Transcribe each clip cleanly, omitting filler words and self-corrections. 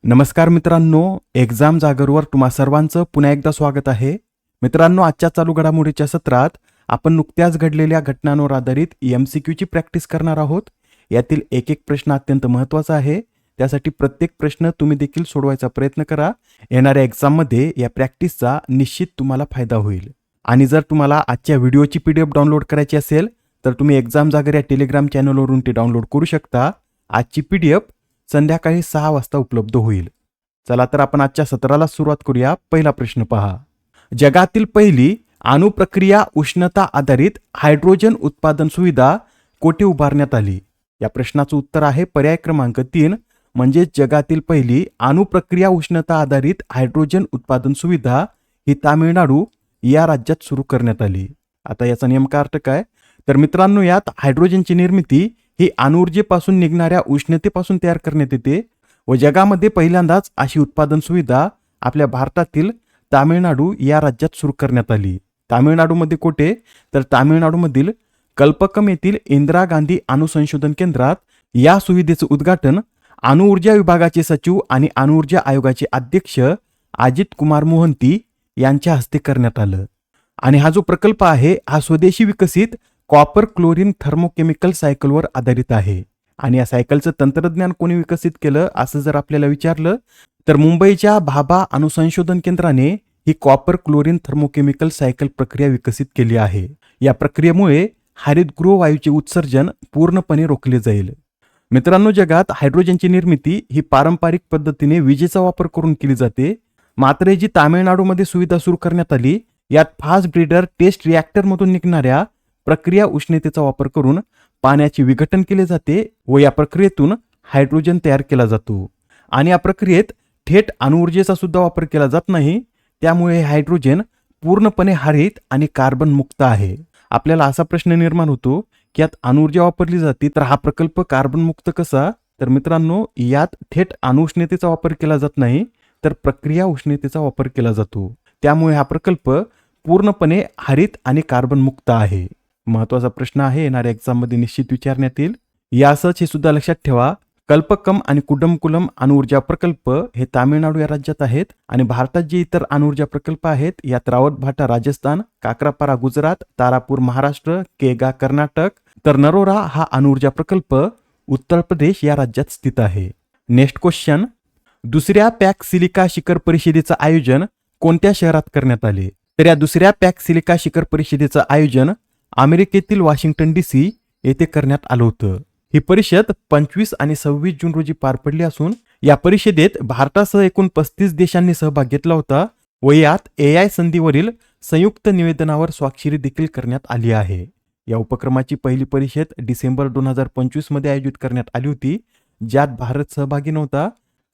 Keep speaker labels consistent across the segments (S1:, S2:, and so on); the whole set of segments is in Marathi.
S1: नमस्कार मित्रांनो, एक्झाम जागरवर तुम्हा सर्वांचं पुन्हा एकदा स्वागत आहे. मित्रांनो, आजच्या चालू घडामोडीच्या सत्रात आपण नुकत्याच घडलेल्या घटनांवर आधारित MCQची प्रॅक्टिस करणार आहोत. यातील एक एक प्रश्न अत्यंत महत्त्वाचा आहे. त्यासाठी प्रत्येक प्रश्न तुम्ही देखील सोडवायचा प्रयत्न करा. येणाऱ्या एक्झाममध्ये या प्रॅक्टिसचा निश्चित तुम्हाला फायदा होईल. आणि जर तुम्हाला आजच्या व्हिडिओची PDF डाउनलोड करायची असेल तर तुम्ही एक्झाम जागर या टेलिग्राम चॅनलवरून ते डाउनलोड करू शकता. आजची PDF संध्याकाळी 6 वाजता उपलब्ध होईल. चला तर आपण आजच्या सत्राला सुरुवात करूया. पहिला प्रश्न पहा. जगातील पहिली अणुप्रक्रिया उष्णता आधारित हायड्रोजन उत्पादन सुविधा कोठे उभारण्यात आली? या प्रश्नाचं उत्तर आहे पर्याय क्रमांक 3 म्हणजे जगातील पहिली अणुप्रक्रिया उष्णता आधारित हायड्रोजन उत्पादन सुविधा ही तामिळनाडू या राज्यात सुरू करण्यात आली. आता याचा नेमका अर्थ काय? तर मित्रांनो, यात हायड्रोजनची निर्मिती ही अणुऊर्जेपासून निघणाऱ्या उष्णतेपासून तयार करण्यात येते व जगामध्ये पहिल्यांदाच अशी उत्पादन सुविधा आपल्या भारतातील तामिळनाडू या राज्यात सुरू करण्यात आली. तामिळनाडूमध्ये कोठे? तर तामिळनाडूमधील कल्पकम येथील इंदिरा गांधी अणुसंशोधन केंद्रात या सुविधेचं उद्घाटन अणुऊर्जा विभागाचे सचिव आणि अणुऊर्जा आयोगाचे अध्यक्ष अजित कुमार मोहंती यांच्या हस्ते करण्यात आलं. आणि हा जो प्रकल्प आहे हा स्वदेशी विकसित कॉपर क्लोरीन थर्मोकेमिकल सायकलवर आधारित आहे. आणि या सायकलचं तंत्रज्ञान कोणी विकसित केलं असं जर आपल्याला विचारलं तर मुंबईच्या भाभा अणुसंशोधन केंद्राने ही कॉपर क्लोरीन थर्मोकेमिकल सायकल प्रक्रिया विकसित केली आहे. या प्रक्रियेमुळे हरितगृह वायूचे उत्सर्जन पूर्णपणे रोखले जाईल. मित्रांनो, जगात हायड्रोजनची निर्मिती ही पारंपरिक पद्धतीने विजेचा वापर करून केली जाते. मात्र जी तामिळनाडूमध्ये सुविधा सुरू करण्यात आली यात फास्ट ब्रीडर टेस्ट रिॲक्टरमधून निघणाऱ्या प्रक्रिया उष्णतेचा वापर करून पाण्याचे विघटन केले जाते व या प्रक्रियेतून हायड्रोजन तयार केला जातो. आणि या प्रक्रियेत थेट अणुऊर्जेचा सुद्धा वापर केला जात नाही. त्यामुळे हायड्रोजन पूर्णपणे हरित आणि कार्बन मुक्त आहे. आपल्याला असा प्रश्न निर्माण होतो की यात अणुऊर्जा वापरली जाते तर हा प्रकल्प कार्बन मुक्त कसा? तर मित्रांनो, यात थेट अणुउष्णतेचा वापर केला जात नाही तर प्रक्रिया उष्णतेचा वापर केला जातो. त्यामुळे हा प्रकल्प पूर्णपणे हरित आणि कार्बन मुक्त आहे. महत्वाचा प्रश्न आहे, येणाऱ्या एक्झाममध्ये निश्चित विचारण्यात येईल. यासच हे सुद्धा लक्षात ठेवा, कल्पकम आणि कुडमकुलम अणुऊर्जा प्रकल्प हे तामिळनाडू या राज्यात आहेत. आणि भारतात जे इतर अणुऊर्जा प्रकल्प आहेत यात रावतभाटा राजस्थान, काकरापारा गुजरात, तारापूर महाराष्ट्र, केगा कर्नाटक, तर नरोरा हा अणुऊर्जा प्रकल्प उत्तर प्रदेश या राज्यात स्थित आहे. Next question. दुसऱ्या पॅक सिलिका शिखर परिषदेचं आयोजन कोणत्या शहरात करण्यात आले? तर या दुसऱ्या पॅक सिलिका शिखर परिषदेचं आयोजन अमेरिकेतील वॉशिंग्टन DC येथे करण्यात आलं होतं. ही परिषद 25 आणि 26 जून रोजी पार पडली असून या परिषदेत भारतासह एकूण 35 देशांनी सहभाग घेतला होता व यात AI संधीवरील संयुक्त निवेदनावर स्वाक्षरी देखील करण्यात आली आहे. या उपक्रमाची पहिली परिषद डिसेंबर 2025 मध्ये आयोजित करण्यात आली होती, ज्यात भारत सहभागी नव्हता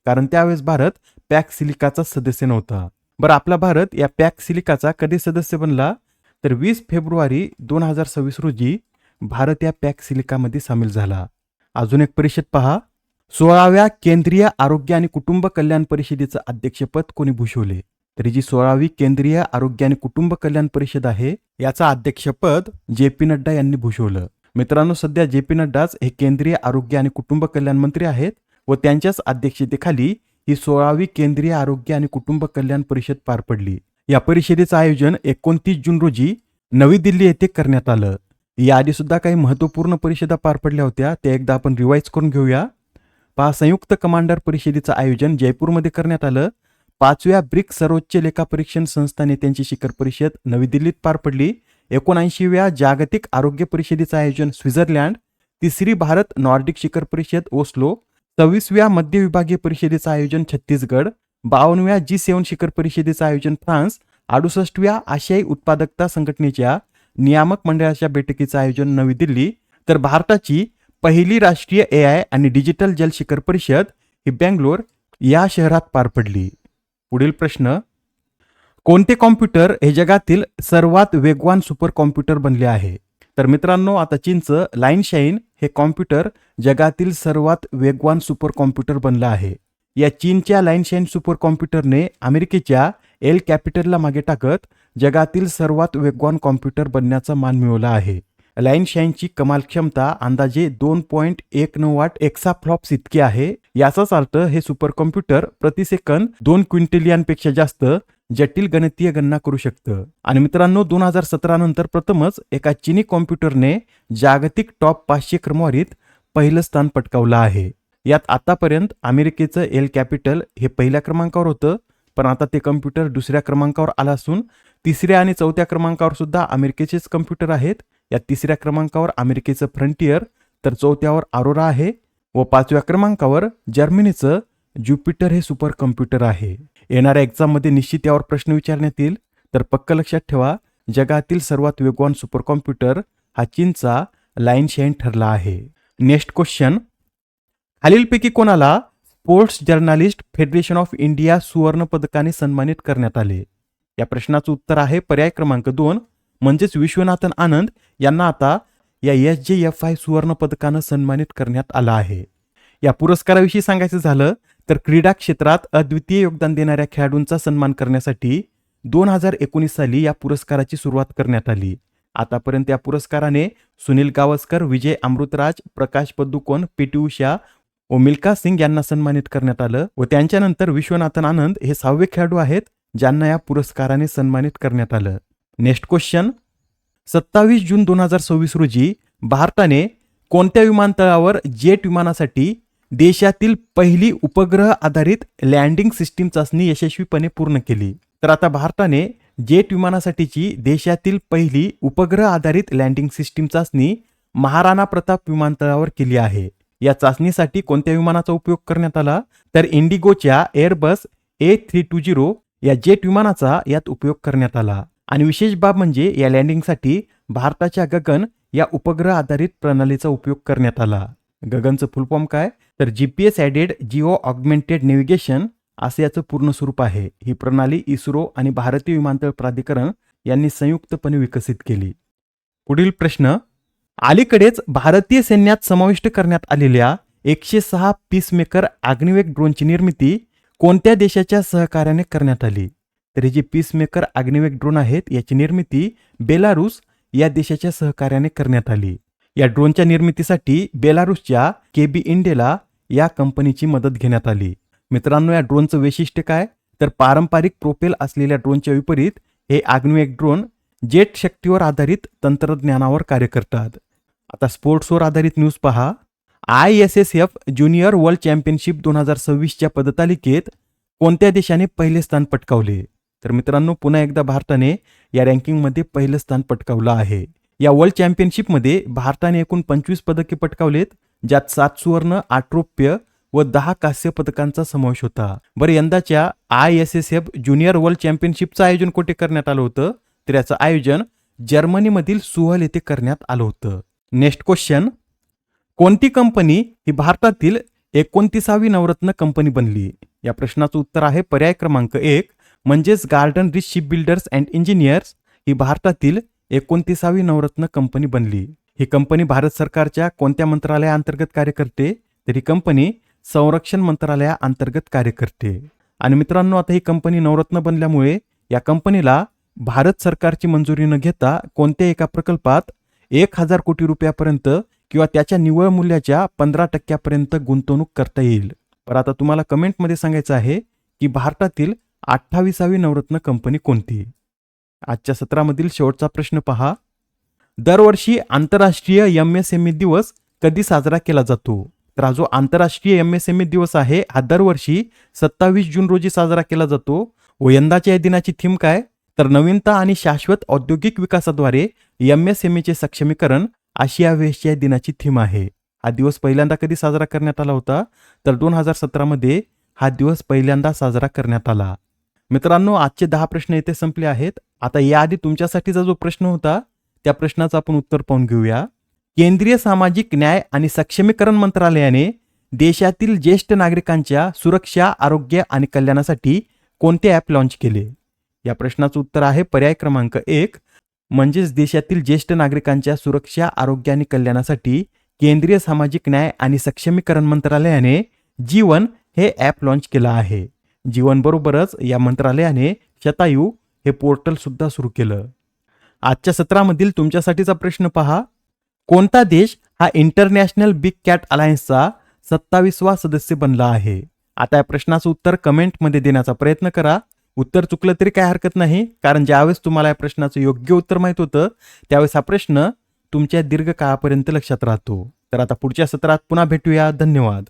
S1: कारण त्यावेळेस भारत पॅक सिलिकाचा सदस्य नव्हता. बरं, आपला भारत या पॅक सिलिकाचा कधी सदस्य बनला? तर 20 फेब्रुवारी 2026 रोजी भारत या पॅक सिलिकामध्ये सामील झाला. अजून एक परिषद पहा. 16व्या केंद्रीय आरोग्य आणि कुटुंब कल्याण परिषदेचं अध्यक्षपद कोणी भूषवले? तर जी 16वी केंद्रीय आरोग्य आणि कुटुंब कल्याण परिषद आहे याचं अध्यक्षपद JP नड्डा यांनी भूषवलं. मित्रांनो, सध्या JP नड्डाच हे केंद्रीय आरोग्य आणि कुटुंब कल्याण मंत्री आहेत व त्यांच्याच अध्यक्षतेखाली ही 16वी केंद्रीय आरोग्य आणि कुटुंब कल्याण परिषद पार पडली. या परिषदेचं आयोजन 29 जून रोजी नवी दिल्ली येथे करण्यात आलं. याआधी सुद्धा काही महत्त्वपूर्ण परिषदा पार पडल्या होत्या, त्या एकदा आपण रिवाईज करून घेऊया. पहा, संयुक्त कमांडर परिषदेचं आयोजन जयपूरमध्ये करण्यात आलं. 5व्या ब्रिक्स सर्वोच्च लेखा परीक्षण संस्था नेत्यांची शिखर परिषद नवी दिल्लीत पार पडली. 79व्या जागतिक आरोग्य परिषदेचं आयोजन स्वित्झर्लंड. 3री भारत नॉर्डिक शिखर परिषद ओस्लो. 26व्या मध्य विभागीय परिषदेचं आयोजन छत्तीसगड. 52व्या G7 शिखर परिषदेचं आयोजन फ्रान्स. 68व्या आशियाई उत्पादकता संघटनेच्या नियामक मंडळाच्या बैठकीचं आयोजन नवी दिल्ली. तर भारताची पहिली राष्ट्रीय AI आणि डिजिटल जल शिखर परिषद ही बेंगलोर या शहरात पार पडली. पुढील प्रश्न. कोणते कॉम्प्युटर हे जगातील सर्वात वेगवान सुपर कॉम्प्युटर बनले आहे? तर मित्रांनो, आता चीनचं लाईनशाइन हे कॉम्प्युटर जगातील सर्वात वेगवान सुपर कॉम्प्युटर बनलं आहे. या चीनच्या लाईनशाइन सुपर कॉम्प्युटरने अमेरिकेच्या एल कॅपिटलला मागे टाकत जगातील सर्वात वेगवान कॉम्प्युटर बनण्याचा मान मिळवला आहे. लाईन शाईनची कमाल क्षमता अंदाजे 2.19 वॉट एक्साफ्लॉप्स इतकी आहे. याचाच अर्थ हे सुपर कॉम्प्युटर प्रति सेकंद 2 क्विंटिलियनपेक्षा जास्त जटिल गणितीय गणना करू शकतं. आणि मित्रांनो, 2017 नंतर प्रथमच एका चीनी कॉम्प्युटरने जागतिक टॉप 500 क्रमवारीत पहिलं स्थान पटकावलं आहे. यात आतापर्यंत अमेरिकेचं एल कॅपिटल हे पहिल्या क्रमांकावर होतं, पण आता ते कम्प्युटर दुसऱ्या क्रमांकावर आलं असून तिसऱ्या आणि चौथ्या क्रमांकावर सुद्धा अमेरिकेचेच कम्प्युटर आहेत. या तिसऱ्या क्रमांकावर अमेरिकेचं फ्रंटियर, तर चौथ्यावर अरोरा आहे व 5व्या क्रमांकावर जर्मनीचं ज्युपिटर हे सुपर कम्प्युटर आहे. येणाऱ्या एक्झाममध्ये निश्चित यावर प्रश्न विचारण्यात येईल, तर पक्क लक्षात ठेवा, जगातील सर्वात वेगवान सुपर कॉम्प्युटर हा चीनचा लाईन शाईन ठरला आहे. नेक्स्ट क्वेश्चन, खालीलपैकी कोणाला sports journalist federation of India सुवर्ण पदकाने सन्मानित करण्यात आले? या प्रश्नाचं उत्तर आहे पर्याय क्रमांक 2 म्हणजेच विश्वनाथन आनंद यांना आता या SJFI सुवर्ण पदकानं सन्मानित करण्यात आलं आहे. या पुरस्काराविषयी सांगायचं झालं तर क्रीडा क्षेत्रात अद्वितीय योगदान देणाऱ्या खेळाडूंचा सन्मान करण्यासाठी 2019 साली या पुरस्काराची सुरुवात करण्यात आली. आतापर्यंत या पुरस्काराने सुनील गावस्कर, विजय अमृतराज, प्रकाश पदुकोण, PT उषा व मिल्खा सिंग यांना सन्मानित करण्यात आलं व त्यांच्यानंतर विश्वनाथन आनंद हे 6वे खेळाडू आहेत ज्यांना या पुरस्काराने सन्मानित करण्यात आलं. नेक्स्ट क्वेश्चन, 27 जून 2026 रोजी भारताने कोणत्या विमानतळावर जेट विमानासाठी देशातील पहिली उपग्रह आधारित लँडिंग सिस्टीम चाचणी यशस्वीपणे पूर्ण केली? तर आता भारताने जेट विमानासाठीची देशातील पहिली उपग्रह आधारित लँडिंग सिस्टीम चाचणी महाराणा प्रताप विमानतळावर केली आहे. या चाचणीसाठी कोणत्या विमानाचा उपयोग करण्यात आला? तर इंडिगोच्या एअरबस A320 या जेट विमानाचा यात उपयोग करण्यात आला. आणि विशेष बाब म्हणजे या लँडिंगसाठी भारताच्या गगन या उपग्रह आधारित प्रणालीचा उपयोग करण्यात आला. गगनचं फुल फॉर्म काय? तर GPS added Jio augmented navigation असं याचं पूर्ण स्वरूप आहे. ही प्रणाली इस्रो आणि भारतीय विमानतळ प्राधिकरण यांनी संयुक्तपणे विकसित केली. पुढील प्रश्न, अलीकडेच भारतीय सैन्यात समाविष्ट करण्यात आलेल्या 106 पीसमेकर अग्निवेग ड्रोनची निर्मिती कोणत्या देशाच्या सहकार्याने करण्यात आली? तर हे जे पीसमेकर अग्निवेग ड्रोन आहेत याची निर्मिती बेलारूस या देशाच्या सहकार्याने करण्यात आली. या ड्रोनच्या निर्मितीसाठी बेलारूसच्या KB इंडेला या कंपनीची मदत घेण्यात आली. मित्रांनो, या ड्रोनचं वैशिष्ट्य काय? तर पारंपरिक प्रोपेल असलेल्या ड्रोनच्या विपरीत हे अग्निवेग ड्रोन जेट शक्तीवर आधारित तंत्रज्ञानावर कार्य करतात. आता स्पोर्ट्सवर आधारित न्यूज पहा. ISSF ज्युनियर वर्ल्ड चॅम्पियनशिप 2026च्या पदतालिकेत कोणत्या देशाने पहिले स्थान पटकावले? तर मित्रांनो, पुन्हा एकदा भारताने या रँकिंगमध्ये पहिलं स्थान पटकावलं आहे. या वर्ल्ड चॅम्पियनशिपमध्ये भारताने एकूण 25 पदके पटकावलेत, ज्यात 7 सुवर्ण, 8 रौप्य व 10 कांस्य पदकांचा समावेश होता. बरं, यंदाच्या ISSF ज्युनियर वर्ल्ड चॅम्पियनशिपचं आयोजन कुठे करण्यात आलं होतं? तर याचं आयोजन जर्मनीमधील सुहल येथे करण्यात आलं होतं. नेक्स्ट क्वेश्चन, कोणती कंपनी ही भारतातील 29वी नवरत्न कंपनी बनली? या प्रश्नाचं उत्तर आहे पर्याय क्रमांक 1 म्हणजेच garden reach ship builders and engineers ही भारतातील 29वी नवरत्न कंपनी बनली. ही कंपनी भारत सरकारच्या कोणत्या मंत्रालयाअंतर्गत कार्य करते? तर ही कंपनी संरक्षण मंत्रालयाअंतर्गत कार्य करते. आणि मित्रांनो, आता ही कंपनी नवरत्न बनल्यामुळे या कंपनीला भारत सरकारची मंजुरी न घेता कोणत्याही एका प्रकल्पात 1000 कोटी रुपयापर्यंत किंवा त्याच्या निव्वळ मूल्याच्या 15% गुंतवणूक करता येईल. पण आता तुम्हाला कमेंटमध्ये सांगायचं आहे की भारतातील 28वी नवरत्न कंपनी कोणती? आजच्या सत्रामधील शेवटचा प्रश्न पहा. दरवर्षी आंतरराष्ट्रीय MSME दिवस कधी साजरा केला जातो? तर हा जो आंतरराष्ट्रीय MSME दिवस आहे हा दरवर्षी 27 जून रोजी साजरा केला जातो. व यंदाच्या या दिनाची थीम काय? तर नवीनता आणि शाश्वत औद्योगिक विकासाद्वारे MSMEचे सक्षमीकरण अशी या दिनाची थीम आहे. हा दिवस पहिल्यांदा कधी साजरा करण्यात आला होता? तर 2017 मध्ये हा दिवस पहिल्यांदा साजरा करण्यात आला. मित्रांनो, आजचे 10 प्रश्न येथे संपले आहेत. आता याआधी तुमच्यासाठीचा जो प्रश्न होता त्या प्रश्नाचं आपण उत्तर पाहून घेऊया. केंद्रीय सामाजिक न्याय आणि सक्षमीकरण मंत्रालयाने देशातील ज्येष्ठ नागरिकांच्या सुरक्षा, आरोग्य आणि कल्याणासाठी कोणते ॲप लॉन्च केले? या प्रश्नाचं उत्तर आहे पर्याय क्रमांक 1 म्हणजेच देशातील ज्येष्ठ नागरिकांच्या सुरक्षा, आरोग्य आणि कल्याणासाठी केंद्रीय सामाजिक न्याय आणि सक्षमीकरण मंत्रालयाने जीवन हे ॲप लॉन्च केलं आहे. जीवन बरोबरच या मंत्रालयाने शतायू हे पोर्टल सुद्धा सुरू केलं. आजच्या सत्रामधील तुमच्यासाठीचा प्रश्न पहा. कोणता देश हा इंटरनॅशनल बिग कॅट अलायन्सचा 27वा सदस्य बनला आहे? आता या प्रश्नाचं उत्तर कमेंटमध्ये देण्याचा प्रयत्न करा. उत्तर चुकलं तरी काय हरकत नाही, कारण ज्यावेळेस तुम्हाला या प्रश्नाचं योग्य उत्तर माहित होतं त्यावेळेस हा प्रश्न तुमच्या दीर्घकाळापर्यंत लक्षात राहतो. तर आता पुढच्या सत्रात पुन्हा भेटूया. धन्यवाद.